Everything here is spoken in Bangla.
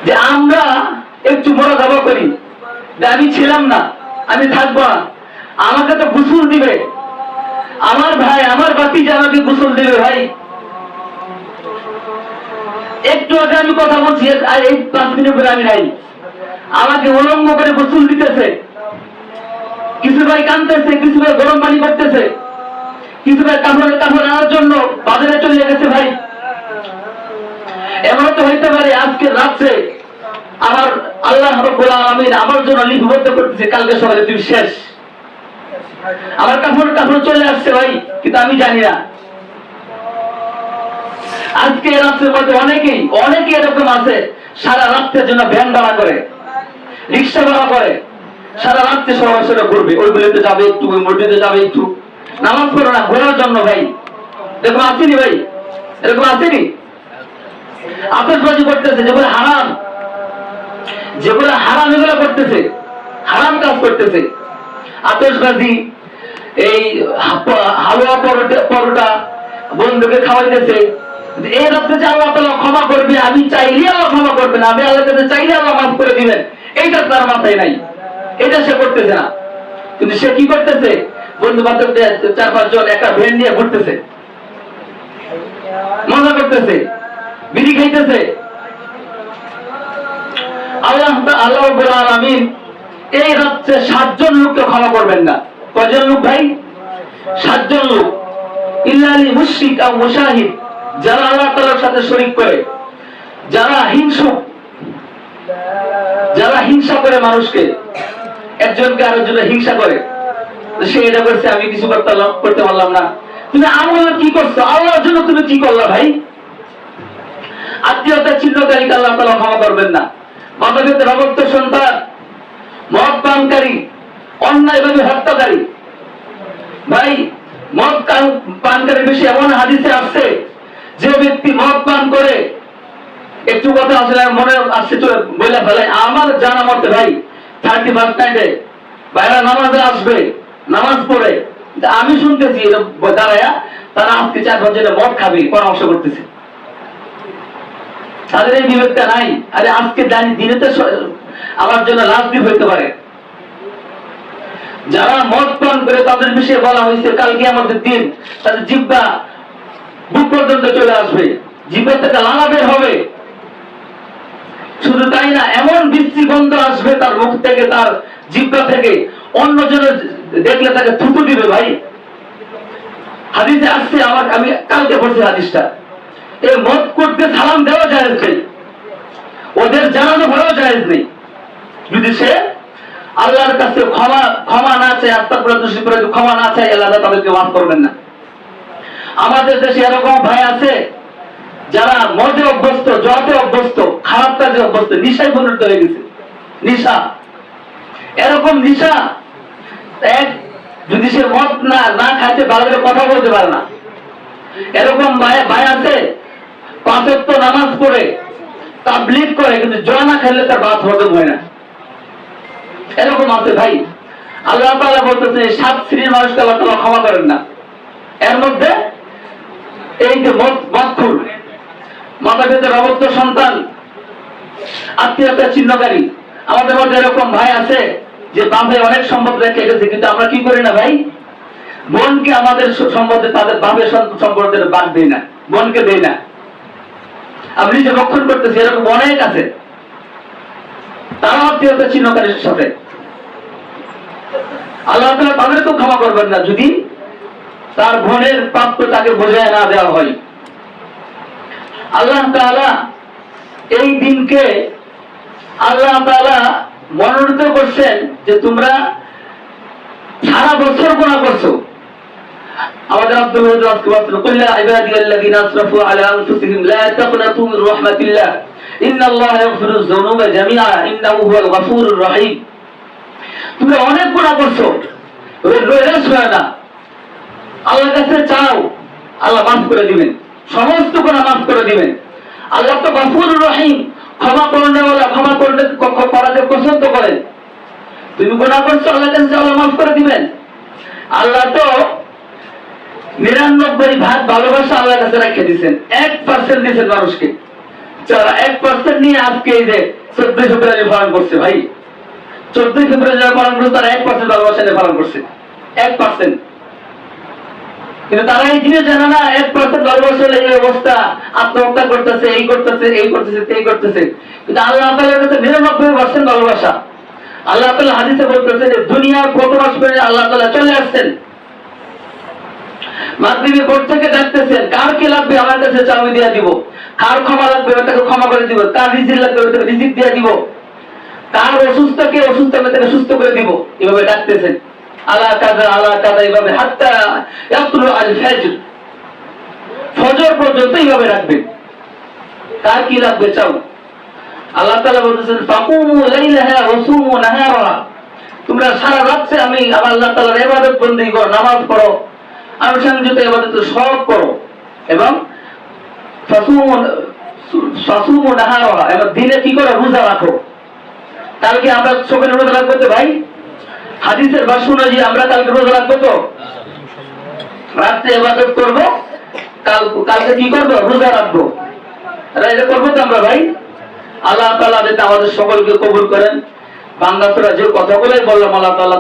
যে আমরা একটু মোরাকাবা করি যে আমি ছিলাম না, আমি থাকবো না, আমাকে তো গোসল দিবে আমার ভাই, আমার বাতি যে আমাকে গোসল দিবে ভাই। একটু আগে আমি কথা বলছি, এই 5 মিনিট পরে আমি নাই, আমাকে উলঙ্গ করে গোসল দিতেছে। কিছু ভাই কাঁদতেছে, কিছু ভাই গরম পানি করতেছে, কিছু ভাই কাপড় আনার জন্য বাজারে চলে গেছে ভাই। এমন তো হইতে পারে আজকে রাত্রে আমার আল্লাহ রাব্বুল আলামিন আমার জন্য লিপিবদ্ধ করতেছে, কালকে সকালে তুমি শেষ। আমার কাপড় চলে আসছে ভাই, কিন্তু আমি জানি না। আজকে রাত্রের মধ্যে অনেকেই এরকম আছে, সারা রাত্রের জন্য ভ্যান ভাড়া করে, রিক্সা ভাড়া করে, সারা রাত্রে সরাসরি ঘুরবে, ওইগুলোতে যাবে একটু, ওই মসজিদে যাবে একটু, নামাজ পড়ো না, ঘোরার জন্য ভাই। এরকম আসেনি ভাই? এরকম আসেনি? আতশবাজি করতেছে, যেগুলো হারাম এগুলো করতেছে, হারাম কাজ করতেছে। আতশবাজি, এই হালুয়া পরোটা বন্ধুকে খাওয়াইতেছে। এই রাত্রে যে আল্লাহ তাআলা ক্ষমা করবে, আমি চাইলে আল্লাহ ক্ষমা করবে না, আমি আল্লাহর কাছে চাইলে আল্লাহ মাফ করে দিবেন, এইটা তার মাথায় নাই, এটা সে করতেছে না। কিন্তু সে কি করতেছে? বন্ধু বান্ধব 4-5 জন একটা ভ্যান নিয়ে ঘুরতেছে, মজা করতেছে, বিড়ি খাইতেছে। আল্লাহ রাব্বুল আলামিন এই রাত্রে 7 জন লোককে ক্ষমা করবেন না। কয়জন লোক ভাই? 7 জন লোক। ইল্লাল মুশরিক আও মুশাহিদ, যারা আল্লাহ তাআলার সাথে শরীক করে, যারা হিংসুক, যারা হিংসা করে মানুষকে, একজনকে আরেকজনের হিংসা করে, সে এটা করছে, আমি কিছু করতে পারলাম না। তুমি আমল কি করছো? আল্লাহর জন্য তুমি কি করলা ভাই? আত্মীয়তা ছিন্নকারীকে আল্লাহ তাআলা ক্ষমা করবেন না। মাতাপিতার অবক্ত সন্তান, মদ পানকারী, অন্যায়ভাবে হত্যাকারী ভাই, মদ পানকারী বিষয়ে এমন হাদিসে আসছে, যে ব্যক্তি মদ পান করে, একটু কথা আসলে মনে আসছে বলে ফেলে, আমার জানা মতে ভাই 31st নাইটে বাইরা নামাজে আসবে, নামাজ পড়ে, আমি শুনতেছি দাঁড়ায়া তারা আজকে 4-5 জনে মদ খাবে পরামর্শ করতেছে। তাদের এই বিবেকটা নাই। আরে আজকে জানি দিনে তো আমার জন্য লাস্ট দিন হইতে পারে। যারা মদ পান করে তাদের বিষয়ে বলা হয়েছে কালকে আমাদের দিন, তাদের জিহ্বা বুক পর্যন্ত চলে আসবে, জিহ্বা থেকে লালা বের হবে। শুধু তাই না, এমন বিশ্রী গন্ধ আসবে তার মুখ থেকে, তার জিহ্বা থেকে, অন্যজনের দেখলে তাকে থুতু দিবে ভাই। হাদিসে আসছে, আমি কালকে পড়ছি হাদিসটা, এই মদ করতে সালাম দেওয়া জায়েজ নেই, ওদের জানানো ভালো জায়েজ নেই। যদি সে আল্লাহর কাছে ক্ষমা না চায়, আত্মপ্রদর্শন ক্ষমা না চায়, আল্লাহ তাদেরকে মাফ করবেন না। আমাদের দেশে এরকম ভাই আছে যারা মদে অভ্যস্ত, জুয়াতে অভ্যস্ত, খারাপ কাজে অভ্যস্ত, নিশায় পরিণত হয়ে গেছে। নিশা, এরকম নিশা, যদি সে মদ না খাইতে ভালো করে কথা বলতে পারে না, এরকম ভাই আছে 5 ওয়াক্ত নামাজ পড়ে তাবলীগ করে, কিন্তু জুয়া না খেলে তার ভাত হজম হয় না। এরকম আছে ভাই। আল্লাহ তাআলা বলতেছে 7 শ্রেণীর মানুষকে আল্লাহ তাআলা ক্ষমা করেন না। এর মধ্যে এই যে মদখোর, মাতাপিতার অবক্ত সন্তান, আত্মীয়তা ছিন্নকারী, আমাদের মধ্যে এরকম ভাই আছে যে বাপে অনেক সম্পদ রেখে গেছে, কিন্তু আমরা কি করি না ভাই? বোনকে আমাদের সম্পদে, তাদের বাপের সম্পদের বাদ দেই না, বোনকে দেই না, আমি নিজে রক্ষণ করতেছি। এরকম অনেক আছে, তারা আত্মীয়তা ছিন্নকারীর সাথে। আল্লাহ তাআলা তাদেরকেও ক্ষমা করবেন না যদি তার বোনের প্রাপ্য তাকে বোঝায় না দেওয়া হয়। আল্লাহ তাআলা এই দিনকে আল্লাহ তাআলা মনোনীত করছেন যে তোমরা সারা বছর গুনাহ করছো। আমাদের আব্দুল ওয়াদুদ আজকে বলছিল, কুল্লা ইবাদিয়াল্লাযিনা আসরাফু আলা আনফুসিহিম লা তাকনাতু মির রাহমাতিল্লাহ ইন্নাল্লাহা ইয়াগফিরুয যুনুবা জামিআ ইন্নাহু হুয়াল গফুরুর রহিম। তুমি অনেক গুনাহ করছো, রেস হয় না, আল্লাহর কাছে চাও, আল্লাহ মাফ করে দিবেন, সমস্ত গুনাহ মাফ করে দিবেন। আল্লাহ তো গফুরুর রহিম, ক্ষমা করনেওয়ালা, ক্ষমা করাকে পছন্দ করেন। তুমি গুনাহ করছো, আল্লাহর কাছে চাও, আল্লাহ মাফ করে দিবেন। আল্লাহ তো 99 ভাগ ভালোবাসা আল্লাহর কাছে রেখে দিয়েছেন, 1% দিয়েছেন মানুষকে। যারা 1% নিয়ে আজকে এই যে 14 ফেব্রুয়ারি পালন করছে ভাই, 14 ফেব্রুয়ারি যারা পালন করছে তারা 1% ভালোবাসা নিয়ে পালন করছে, 1%। কিন্তু তারা এই জিনিস জানে না 1% ভালোবাসা এই অবস্থা, আত্মহত্যা করতেছে, এই করতেছে, এই করতেছে, এই করতেছে। কিন্তু আল্লাহ তাআলার কাছে 99% ভালোবাসা। আল্লাহ তাআলা হাদিসে বলতেছে যে দুনিয়ার প্রথম আসমানে আল্লাহ তাআলা চলে আসছেন, মাগরিবের পর থেকে ডাকতেছেন, কার কি লাগবে আমার কাছে চাও আমি দিয়ে দিব, কার ক্ষমা লাগবে তাকে ক্ষমা করে দিব, কার রিজিক লাগবে তাকে রিজিক দিয়ে দিব, কার অসুস্থকে অসুস্থ আমি তাকে সুস্থ করে দিব। এভাবে ডাকতেছেন আলা কাদা এইভাবে হাত্তা ইয়াতলু আল ফজর, ফজর পর্যন্ত এইভাবে রাখবেন। কার কি লাগবে চাও। আল্লাহ তাআলা বলতেছেন ফাকুমু লাইলাহা ওয়া সুমু নাহারাহা, তোমরা সারা রাতে আমি আল্লাহ তাআলার ইবাদত বندگی করো, নামাজ পড়ো, আনুষঙ্গিক ইবাদত সব করো, এবং ফাসুমু নাহারাহা, এবং দিনে কি করো রোজা রাখো। কালকে আমরা সকালে রোজা রাখবো তো ভাই, হাদিসের ভাষ্য অনুযায়ী আমরা কালকে রোজা রাখবো তো, রাতে ইবাদত করবো, কালকে কি করবো রোজা রাখবো, এটা করবো তো আমরা ভাই। আল্লাহ তাআলা যাতে আমাদের সকলকে কবুল করেন। বান্দা তোরা যে কথাগুলোই বললাম আল্লাহ তাআলা